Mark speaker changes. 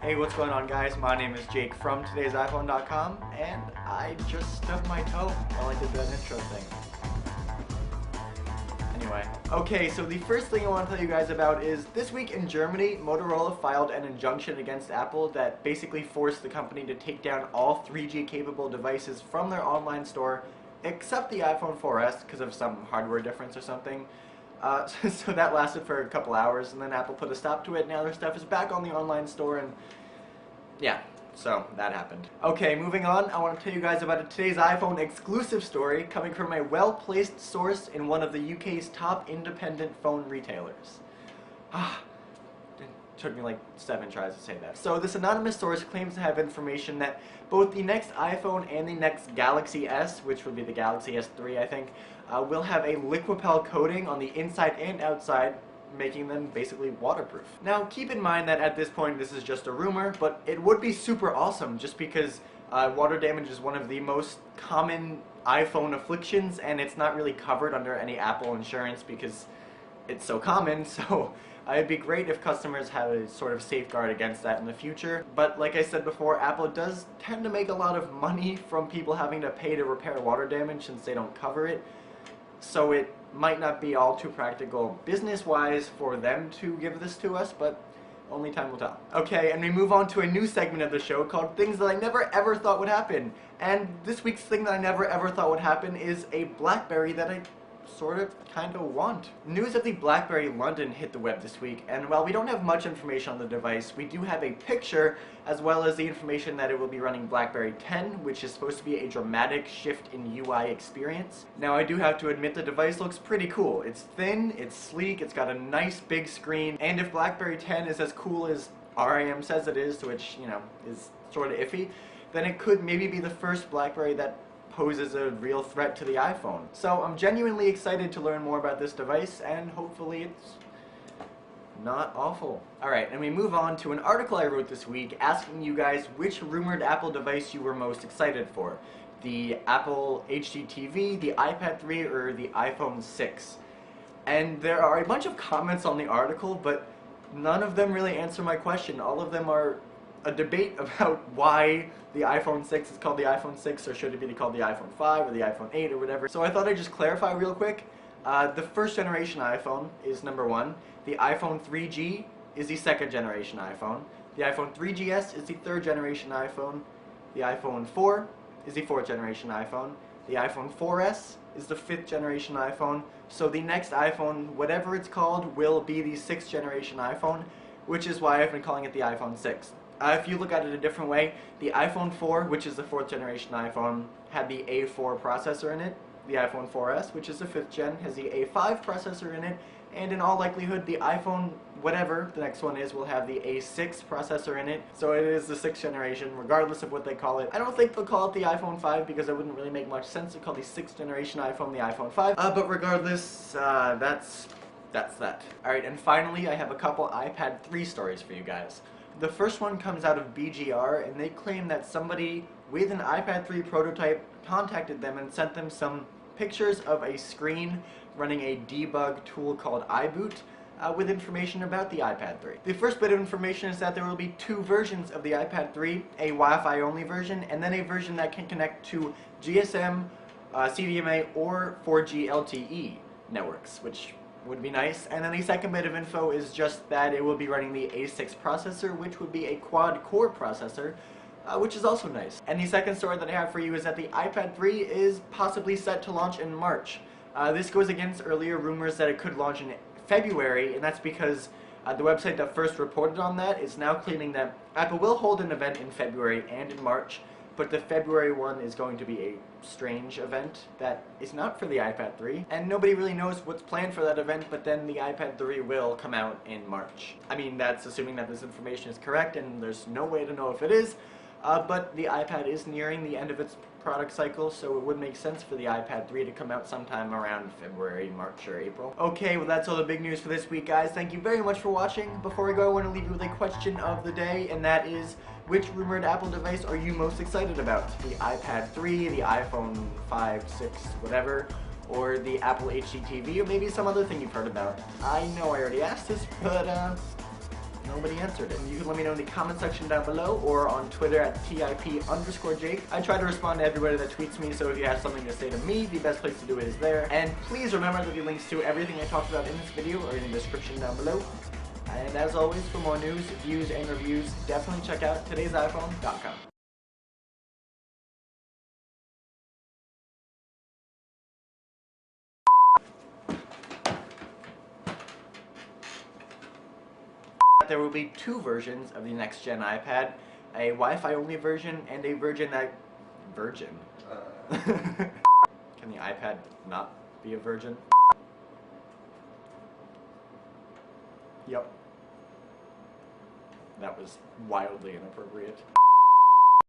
Speaker 1: Hey, what's going on, guys? My name is Jake from today'siphone.com, and I just stubbed my toe while I did that intro thing. Anyway, okay, so the first thing I want to tell you guys about is this week in Germany, Motorola filed an injunction against Apple that basically forced the company to take down all 3G capable devices from their online store except the iPhone 4S because of some hardware difference or something. So that lasted for a couple hours, and then Apple put a stop to it. Now their stuff is back on the online store, and yeah, so that happened. Okay, moving on, I want to tell you guys about a Today's iPhone exclusive story coming from a well-placed source in one of the UK's top independent phone retailers. It took me like 7 tries to say that. So this anonymous source claims to have information that both the next iPhone and the next Galaxy S, which would be the Galaxy S3 I think, will have a Liquipel coating on the inside and outside, making them basically waterproof. Now keep in mind that at this point this is just a rumor, but it would be super awesome just because water damage is one of the most common iPhone afflictions, and it's not really covered under any Apple insurance because it's so common, so it'd be great if customers had a sort of safeguard against that in the future. But like I said before, Apple does tend to make a lot of money from people having to pay to repair water damage since they don't cover it. So it might not be all too practical business-wise for them to give this to us, but only time will tell. Okay, and we move on to a new segment of the show called Things That I Never Ever Thought Would Happen. And this week's thing that I never ever thought would happen is a Blackberry that I sort of kind of want. News of the Blackberry London hit the web this week, and while we don't have much information on the device, we do have a picture as well as the information that it will be running Blackberry 10, which is supposed to be a dramatic shift in UI experience. Now I do have to admit the device looks pretty cool. It's thin, it's sleek, it's got a nice big screen, and if Blackberry 10 is as cool as RAM says it is, which, you know, is sort of iffy, then it could maybe be the first Blackberry that poses a real threat to the iPhone. So I'm genuinely excited to learn more about this device, and hopefully it's not awful. Alright, and we move on to an article I wrote this week asking you guys which rumored Apple device you were most excited for. The Apple HD TV, the iPad 3, or the iPhone 6. And there are a bunch of comments on the article, but none of them really answer my question. All of them are a debate about why the iPhone 6 is called the iPhone 6, or should it be called the iPhone 5 or the iPhone 8 or whatever. So I thought I'd just clarify real quick. The first generation iPhone is number 1. The iPhone 3G is the second generation iPhone. The iPhone 3GS is the third generation iPhone. The iPhone 4 is the fourth generation iPhone. The iPhone 4S is the fifth generation iPhone. So the next iPhone, whatever it's called, will be the sixth generation iPhone, which is why I've been calling it the iPhone 6. If you look at it a different way, the iPhone 4, which is the fourth generation iPhone, had the A4 processor in it. The iPhone 4S, which is the fifth gen, has the A5 processor in it. And in all likelihood, the iPhone, whatever the next one is, will have the A6 processor in it. So it is the sixth generation, regardless of what they call it. I don't think they'll call it the iPhone 5 because it wouldn't really make much sense to call the sixth generation iPhone the iPhone 5. But regardless, that's that. Alright, and finally, I have a couple iPad 3 stories for you guys. The first one comes out of BGR, and they claim that somebody with an iPad 3 prototype contacted them and sent them some pictures of a screen running a debug tool called iBoot with information about the iPad 3. The first bit of information is that there will be 2 versions of the iPad 3, a Wi-Fi only version, and then a version that can connect to GSM, CDMA, or 4G LTE networks, which would be nice. And then the second bit of info is just that it will be running the A6 processor, which would be a quad-core processor, which is also nice. And the second story that I have for you is that the iPad 3 is possibly set to launch in March. This goes against earlier rumors that it could launch in February, and that's because the website that first reported on that is now claiming that Apple will hold an event in February and in March, but the February one is going to be a strange event that is not for the iPad 3, and nobody really knows what's planned for that event, but then the iPad 3 will come out in March. I mean, that's assuming that this information is correct, and there's no way to know if it is, but the iPad is nearing the end of its product cycle, so it would make sense for the iPad 3 to come out sometime around February, March, or April. Okay, well that's all the big news for this week, guys. Thank you very much for watching. Before we go, I want to leave you with a question of the day, and that is, which rumored Apple device are you most excited about? The iPad 3, the iPhone 5, 6, whatever, or the Apple HD TV, or maybe some other thing you've heard about? I know I already asked this, but Nobody answered it. You can let me know in the comment section down below or on Twitter at @TIP_Jake. I try to respond to everybody that tweets me, so if you have something to say to me, the best place to do it is there. And please remember that the links to everything I talked about in this video are in the description down below. And as always, for more news, views, and reviews, definitely check out today'siphone.com. There will be two versions of the next gen iPad, a Wi-Fi only version and a Can the iPad not be a virgin? Yep. That was wildly inappropriate.